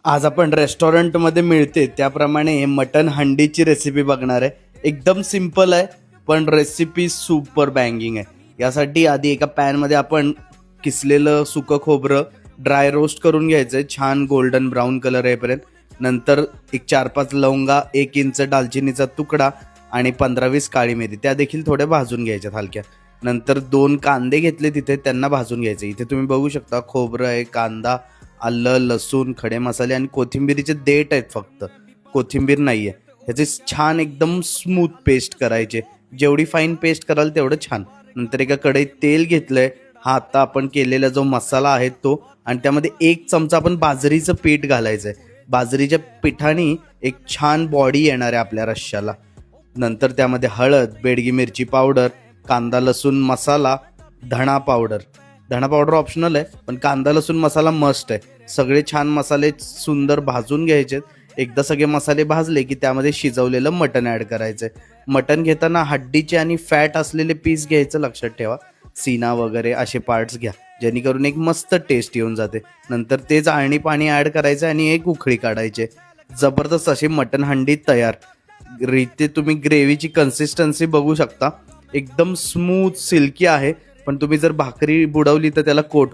आज आपण रेस्टॉरंटमध्ये मिळते त्याप्रमाणे मटन हंडीची रेसिपी बघणार आहे. एकदम सिंपल आहे पण रेसिपी सुपर बँगिंग आहे. यासाठी आधी एका पॅनमध्ये आपण किसलेलं सुकं खोबरं ड्राय रोस्ट करून घ्यायचं आहे छान गोल्डन ब्राऊन कलर येईपर्यंत. नंतर एक 4-5 लवंगा, 1 इंच दालचिनीचा तुकडा आणि 15-20 काळी मिरी त्या देखील थोड्या भाजून घ्यायच्यात हलक्या. नंतर 2 कांदे घेतले तिथे त्यांना भाजून घ्यायचे. इथे तुम्ही बघू शकता खोबरं आहे, कांदा, आलं, लसूण, खडे मसाले आणि कोथिंबिरीचे देठ आहेत, फक्त कोथिंबीर नाही आहे. ह्याचे छान एकदम स्मूथ पेस्ट करायचे. जेवढी फाईन पेस्ट कराल तेवढं छान. नंतर एका कढईत तेल घेतलंय. हा आता आपण केलेला जो मसाला आहे तो, आणि त्यामध्ये 1 चमचा आपण बाजरीचं पीठ घालायचं आहे. बाजरीच्या पिठाने एक छान बॉडी येणार आहे आपल्या रश्श्याला. नंतर त्यामध्ये हळद, बेडगी मिरची पावडर, कांदा लसूण मसाला, धणा पावडर. धणा पावडर ऑप्शनल आहे पण कांदा लसूण मसाला मस्ट आहे. सगळे छान मसाले सुंदर भाजून घ्यायचे. एकदा सगळे मसाले भाजले की त्यामध्ये शिजवलेलं मटण ॲड करायचं आहे. मटण घेताना हड्डीचे आणि फॅट असलेले पीस घ्यायचं, लक्षात ठेवा. सीना वगैरे असे पार्ट्स घ्या जेणेकरून एक मस्त टेस्ट येऊन जाते. नंतर तेच आळणी पाणी ॲड करायचं आणि एक उकळी काढायचे. जबरदस्त अशी मटण हंडी तयार. रीते तुम्ही ग्रेव्हीची कन्सिस्टन्सी बघू शकता. एकदम स्मूथ सिल्की आहे, पण तुम्ही जर भाकरी बुडवली तर त्याला कोट